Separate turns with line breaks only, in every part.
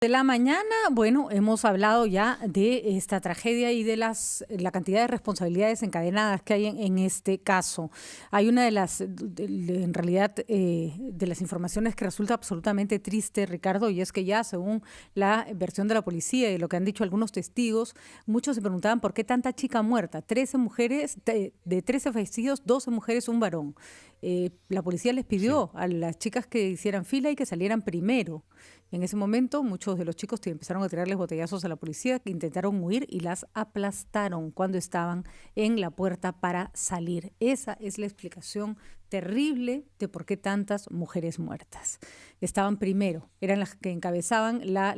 De la mañana, bueno, hemos hablado ya de esta tragedia y de la cantidad de responsabilidades encadenadas que hay en este caso. Hay una de las, en realidad, de las informaciones que resulta absolutamente triste, Ricardo, y es que ya según la versión de la policía y lo que han dicho algunos testigos, muchos se preguntaban por qué tanta chica muerta. 13 mujeres, de 13 fallecidos, 12 mujeres, un varón. La policía les pidió a las chicas que hicieran fila y que salieran primero. En ese momento, muchos de los chicos empezaron a tirarles botellazos a la policía, que intentaron huir y las aplastaron cuando estaban en la puerta para salir. Esa es la explicación terrible de por qué tantas mujeres muertas. Estaban primero, eran las que encabezaban la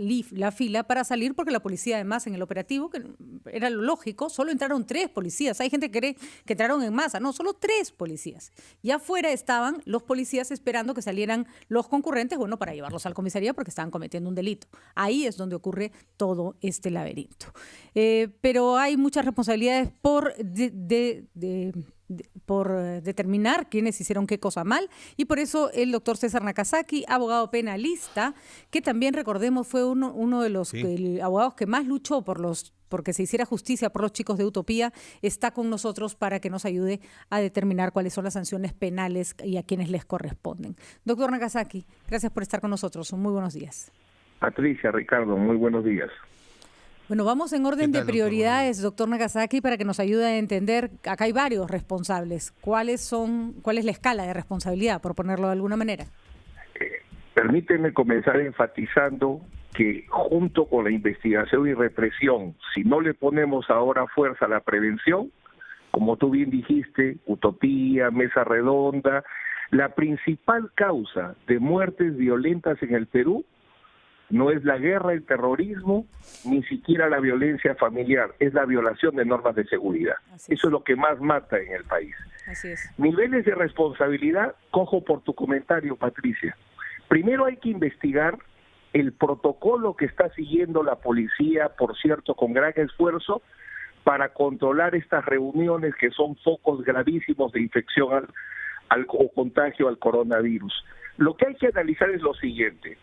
fila para salir, porque la policía, además, en el operativo, que era lo lógico, solo entraron 3 policías. Hay gente que cree que entraron en masa, no, solo 3 policías. Y afuera estaban los policías esperando que salieran los concurrentes, bueno, para llevarlos a la comisaría porque estaban cometiendo un delito. Ahí es donde ocurre todo este laberinto. Pero hay muchas responsabilidades por determinar quiénes hicieron qué cosa mal, y por eso el doctor César Nakazaki, abogado penalista, que también, recordemos, fue uno de los abogados que más luchó porque se hiciera justicia por los chicos de Utopía, está con nosotros para que nos ayude a determinar cuáles son las sanciones penales y a quienes les corresponden. Doctor Nakazaki, gracias por estar con nosotros. Muy buenos días.
Patricia, Ricardo, muy buenos días.
Bueno, vamos en orden de prioridades, doctor Nakazaki, para que nos ayude a entender. Acá hay varios responsables. ¿Cuál es la escala de responsabilidad, por ponerlo de alguna manera?
Permíteme comenzar enfatizando que junto con la investigación y represión, si no le ponemos ahora fuerza a la prevención, como tú bien dijiste, Utopía, Mesa Redonda, la principal causa de muertes violentas en el Perú no es la guerra, el terrorismo, ni siquiera la violencia familiar, es la violación de normas de seguridad. Eso es lo que más mata en el país.
Así es.
Niveles de responsabilidad, cojo por tu comentario, Patricia. Primero hay que investigar el protocolo que está siguiendo la policía, por cierto, con gran esfuerzo, para controlar estas reuniones que son focos gravísimos de infección o contagio al coronavirus. Lo que hay que analizar es lo siguiente.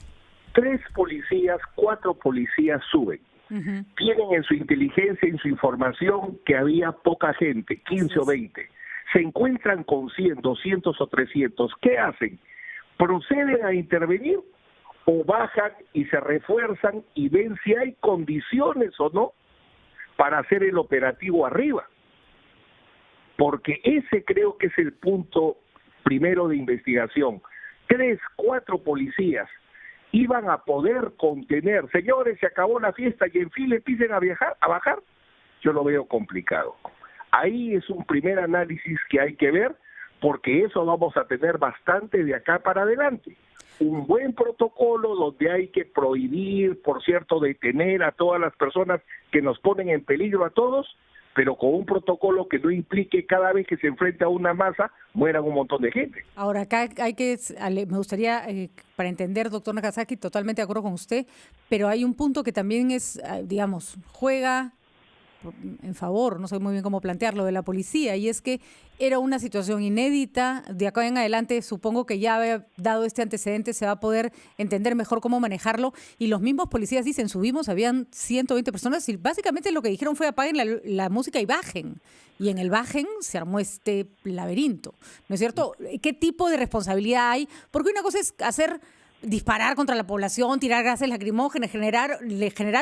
3 policías, 4 policías suben. Tienen en su inteligencia, en su información, que había poca gente, 15 o 20. Se encuentran con 100, 200 o 300. ¿Qué hacen? ¿Proceden a intervenir o bajan y se refuerzan y ven si hay condiciones o no para hacer el operativo arriba? Porque ese creo que es el punto primero de investigación. 3, 4 policías iban a poder contener, señores, se acabó la fiesta y en fin le piden a bajar, yo lo veo complicado. Ahí es un primer análisis que hay que ver, porque eso vamos a tener bastante de acá para adelante. Un buen protocolo donde hay que prohibir, por cierto, detener a todas las personas que nos ponen en peligro a todos, pero con un protocolo que no implique cada vez que se enfrenta a una masa mueran un montón de gente.
Ahora, acá me gustaría, para entender, doctor Nakazaki, totalmente de acuerdo con usted, pero hay un punto que también es, digamos, juega en favor, no sé muy bien cómo plantearlo, de la policía, y es que era una situación inédita. De acá en adelante supongo que ya había dado este antecedente, se va a poder entender mejor cómo manejarlo, y los mismos policías dicen, subimos, habían 120 personas y básicamente lo que dijeron fue apaguen la música y bajen, y en el bajen se armó este laberinto, ¿no es cierto? ¿Qué tipo de responsabilidad hay? Porque una cosa es disparar contra la población, tirar gases lacrimógenos, generar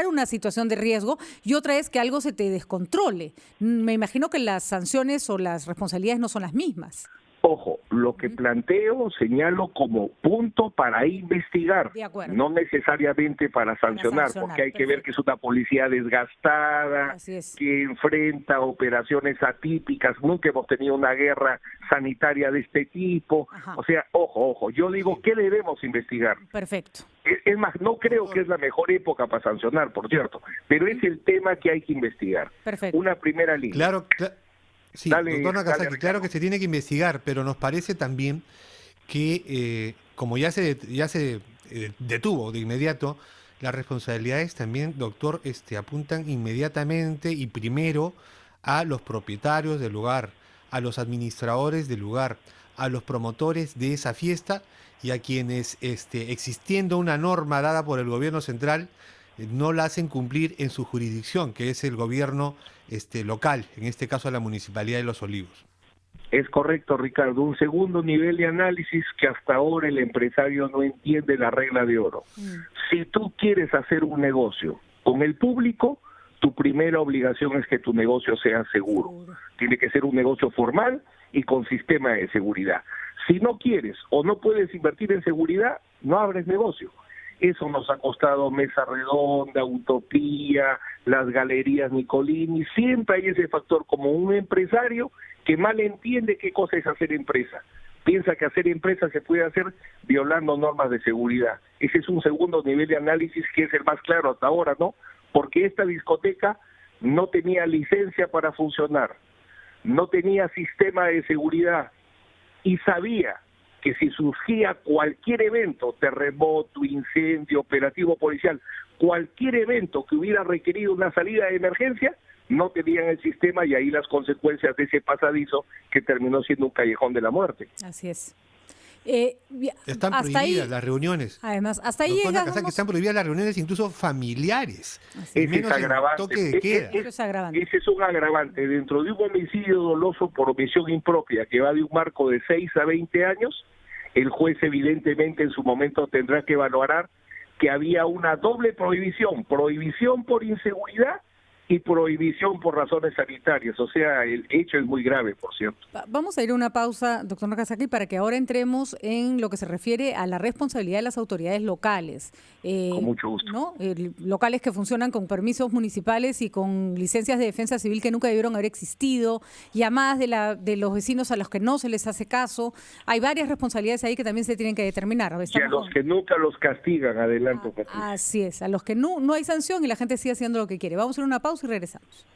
una situación de riesgo, y otra es que algo se te descontrole. Me imagino que las sanciones o las responsabilidades no son las mismas.
Ojo, lo que planteo señalo como punto para investigar, no necesariamente para sancionar, porque hay que ver que es una policía desgastada, que enfrenta operaciones atípicas, nunca hemos tenido una guerra sanitaria de este tipo. O sea, ojo, yo digo, ¿qué debemos investigar?
Perfecto.
Es más, no creo que es la mejor época para sancionar, por cierto, pero es el tema que hay que investigar.
Perfecto.
Una primera línea.
Claro. Sí, doctor Nakazaki, claro que se tiene que investigar, pero nos parece también que como ya se detuvo de inmediato, las responsabilidades también, doctor, apuntan inmediatamente y primero a los propietarios del lugar, a los administradores del lugar, a los promotores de esa fiesta y a quienes, existiendo una norma dada por el gobierno central, no la hacen cumplir en su jurisdicción, que es el gobierno local, en este caso la Municipalidad de Los Olivos.
Es correcto, Ricardo. Un segundo nivel de análisis que hasta ahora el empresario no entiende la regla de oro. Si tú quieres hacer un negocio con el público, tu primera obligación es que tu negocio sea seguro. Tiene que ser un negocio formal y con sistema de seguridad. Si no quieres o no puedes invertir en seguridad, no abres negocio. Eso nos ha costado Mesa Redonda, Utopía, las galerías Nicolini. Siempre hay ese factor como un empresario que mal entiende qué cosa es hacer empresa. Piensa que hacer empresa se puede hacer violando normas de seguridad. Ese es un segundo nivel de análisis que es el más claro hasta ahora, ¿no? Porque esta discoteca no tenía licencia para funcionar, no tenía sistema de seguridad y sabía que si surgía cualquier evento, terremoto, incendio, operativo policial, cualquier evento que hubiera requerido una salida de emergencia, no tenían el sistema y ahí las consecuencias de ese pasadizo que terminó siendo un callejón de la muerte.
Así es.
Están prohibidas las reuniones.
Además, hasta ahí llegamos.
Que están prohibidas las reuniones incluso familiares.
Ese es agravante.
Toque de queda.
Ese es un agravante. Dentro de un homicidio doloso por omisión impropia que va de un marco de 6 a 20 años, el juez evidentemente en su momento tendrá que valorar que había una doble prohibición por inseguridad y prohibición por razones sanitarias. O sea, el hecho es muy grave, por cierto.
Vamos a ir a una pausa, doctor Nagasaki, para que ahora entremos en lo que se refiere a la responsabilidad de las autoridades locales.
Con mucho gusto.
¿No? Locales que funcionan con permisos municipales y con licencias de defensa civil que nunca debieron haber existido, llamadas de los vecinos a los que no se les hace caso. Hay varias responsabilidades ahí que también se tienen que determinar.
Y a los que nunca los castigan, adelante.
Así es, a los que no hay sanción y la gente sigue haciendo lo que quiere. Vamos a ir a una pausa y regresamos.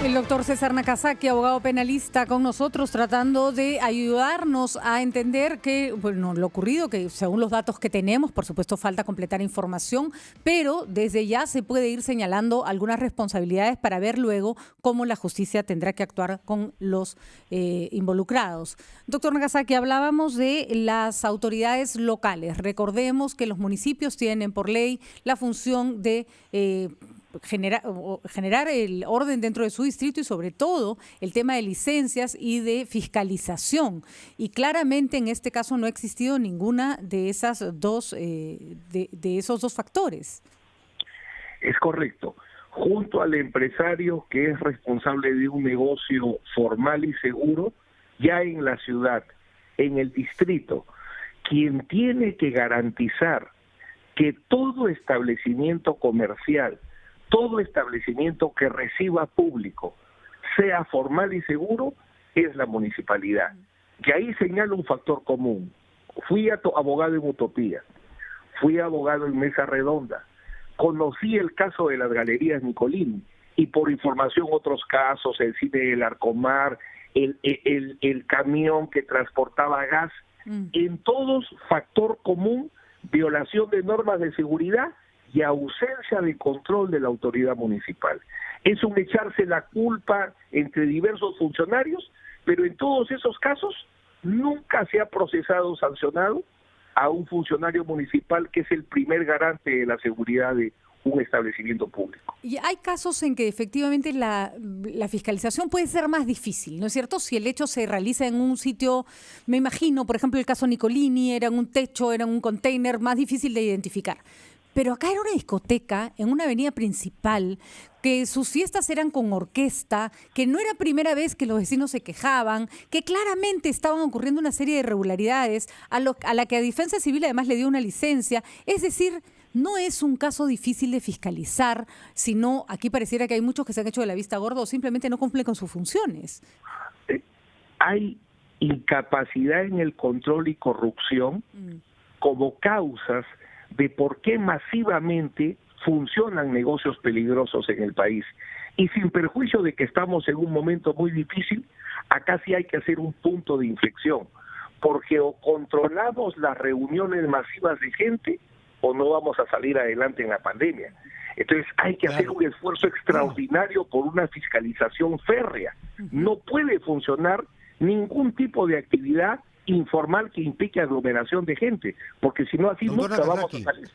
El doctor César Nagasaki, abogado penalista, con nosotros tratando de ayudarnos a entender que, bueno, lo ocurrido, que según los datos que tenemos, por supuesto falta completar información, pero desde ya se puede ir señalando algunas responsabilidades para ver luego cómo la justicia tendrá que actuar con los involucrados. Doctor Nagasaki, hablábamos de las autoridades locales. Recordemos que los municipios tienen por ley la función de generar el orden dentro de su distrito y sobre todo el tema de licencias y de fiscalización. Y claramente en este caso no ha existido ninguna de esas dos de esos dos factores.
Es correcto. Junto al empresario que es responsable de un negocio formal y seguro, ya en la ciudad, en el distrito, quien tiene que garantizar que todo establecimiento comercial, todo establecimiento que reciba público sea formal y seguro, es la municipalidad. Y ahí señalo un factor común. Fui abogado en Utopía, fui abogado en Mesa Redonda, conocí el caso de las galerías Nicolini y por información otros casos, el cine del Arcomar, el camión que transportaba gas, en todos factor común, violación de normas de seguridad y ausencia de control de la autoridad municipal. Es un echarse la culpa entre diversos funcionarios, pero en todos esos casos nunca se ha procesado o sancionado a un funcionario municipal que es el primer garante de la seguridad de un establecimiento público.
Y hay casos en que efectivamente la fiscalización puede ser más difícil, ¿no es cierto? Si el hecho se realiza en un sitio, me imagino, por ejemplo, el caso Nicolini, era en un techo, era en un container, más difícil de identificar. Pero acá era una discoteca en una avenida principal, que sus fiestas eran con orquesta, que no era primera vez que los vecinos se quejaban, que claramente estaban ocurriendo una serie de irregularidades, a la que a Defensa Civil además le dio una licencia. Es decir, no es un caso difícil de fiscalizar, sino aquí pareciera que hay muchos que se han hecho de la vista gorda o simplemente no cumplen con sus funciones.
Hay incapacidad en el control y corrupción como causas de por qué masivamente funcionan negocios peligrosos en el país. Y sin perjuicio de que estamos en un momento muy difícil, acá sí hay que hacer un punto de inflexión, porque o controlamos las reuniones masivas de gente o no vamos a salir adelante en la pandemia. Entonces hay que hacer un esfuerzo extraordinario por una fiscalización férrea. No puede funcionar ningún tipo de actividad informal que implique aglomeración de gente, porque si no así nunca vamos a salir.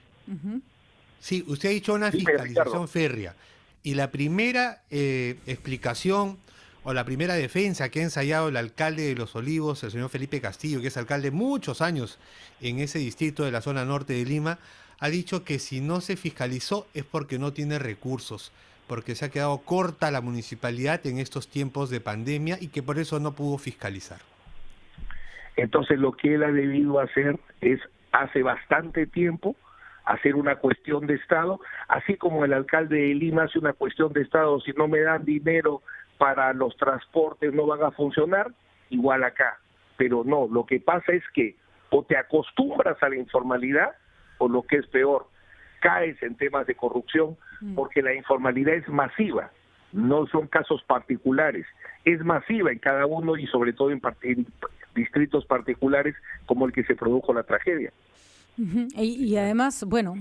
Sí, usted ha dicho una fiscalización férrea. Y la primera explicación o la primera defensa que ha ensayado el alcalde de Los Olivos, el señor Felipe Castillo, que es alcalde muchos años en ese distrito de la zona norte de Lima, ha dicho que si no se fiscalizó es porque no tiene recursos, porque se ha quedado corta la municipalidad en estos tiempos de pandemia y que por eso no pudo fiscalizar.
Entonces lo que él ha debido hacer es, hace bastante tiempo, hacer una cuestión de Estado, así como el alcalde de Lima hace una cuestión de Estado: si no me dan dinero para los transportes no van a funcionar, igual acá. Pero no, lo que pasa es que o te acostumbras a la informalidad, o lo que es peor, caes en temas de corrupción, porque la informalidad es masiva, no son casos particulares, es masiva en cada uno y sobre todo en distritos particulares como el que se produjo la tragedia.
Y además, bueno,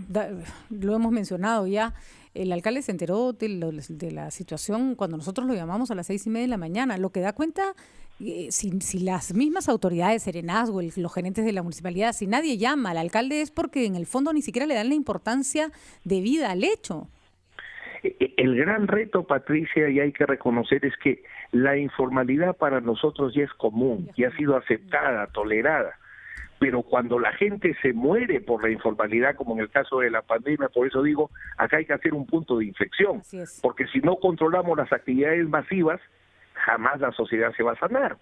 lo hemos mencionado ya, el alcalde se enteró de la situación cuando nosotros lo llamamos a las 6:30 de la mañana, lo que da cuenta, si las mismas autoridades, Serenazgo, los gerentes de la municipalidad, si nadie llama al alcalde es porque en el fondo ni siquiera le dan la importancia debida al hecho.
El gran reto, Patricia, y hay que reconocer, es que la informalidad para nosotros ya es común, ya ha sido aceptada, tolerada. Pero cuando la gente se muere por la informalidad, como en el caso de la pandemia, por eso digo, acá hay que hacer un punto de inflexión, porque si no controlamos las actividades masivas, jamás la sociedad se va a sanar.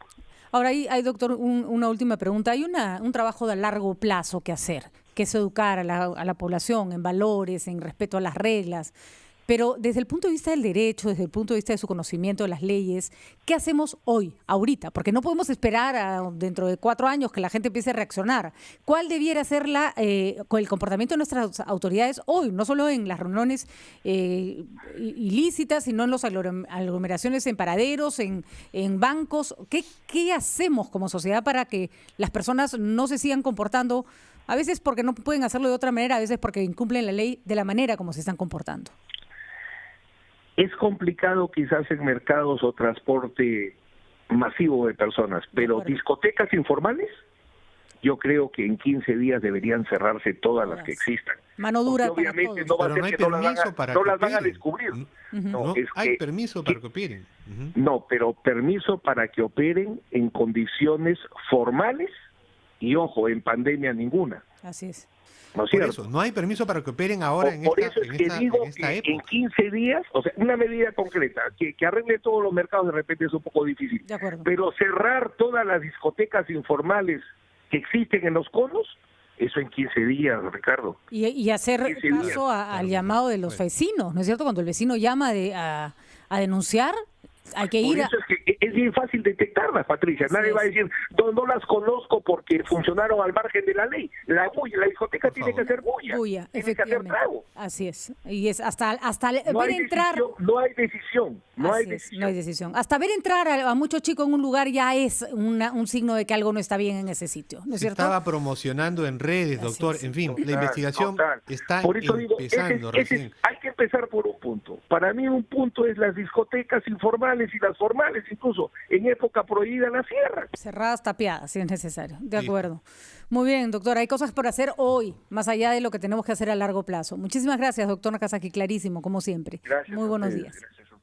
Ahora, hay doctor, una última pregunta. Hay un trabajo de largo plazo que hacer, que es educar a la población en valores, en respeto a las reglas. Pero desde el punto de vista del derecho, desde el punto de vista de su conocimiento de las leyes, ¿qué hacemos hoy, ahorita? Porque no podemos esperar dentro de 4 años que la gente empiece a reaccionar. ¿Cuál debiera ser el comportamiento de nuestras autoridades hoy? No solo en las reuniones ilícitas, sino en las aglomeraciones en paraderos, en bancos. ¿Qué hacemos como sociedad para que las personas no se sigan comportando, a veces porque no pueden hacerlo de otra manera, a veces porque incumplen la ley de la manera como se están comportando?
Es complicado quizás en mercados o transporte masivo de personas, pero discotecas informales, yo creo que en 15 días deberían cerrarse todas las que existan.
Mano dura para
obviamente
todos.
no va a ser que no las van a descubrir.
No, hay permiso para que operen.
No, pero permiso para que operen en condiciones formales y, ojo, en pandemia ninguna.
Así es.
¿No es
por
cierto?
eso, no hay permiso para que operen ahora en
por
esta,
eso es que digo que en 15 días, o sea, una medida concreta, que arregle todos los mercados de repente es un poco difícil.
De acuerdo.
Pero cerrar todas las discotecas informales que existen en los conos, eso en 15 días, Ricardo.
Y hacer caso al llamado de los vecinos, ¿no es cierto? Cuando el vecino llama a denunciar, hay que ir.
Por eso es que es bien fácil detectarlas, Patricia. Nadie va a decir, no las conozco porque funcionaron al margen de la ley. La discoteca tiene que hacer bulla. Tiene que hacer trago.
Así es. Y es hasta
no
ver entrar.
No hay decisión. No hay
decisión. Hasta ver entrar a muchos chicos en un lugar ya es un signo de que algo no está bien en ese sitio, ¿no es cierto?
Estaba promocionando en redes, doctor. En fin, la investigación está
por eso
empezando recién.
Hay que empezar por un punto. Para mí un punto es las discotecas informales y las formales, incluso en época prohibida las cierran.
Cerradas, tapiadas, si es necesario. De acuerdo. Muy bien, doctor. Hay cosas por hacer hoy, más allá de lo que tenemos que hacer a largo plazo. Muchísimas gracias, doctor Nakazaki. Clarísimo, como siempre.
Gracias.
Muy buenos días.
Gracias.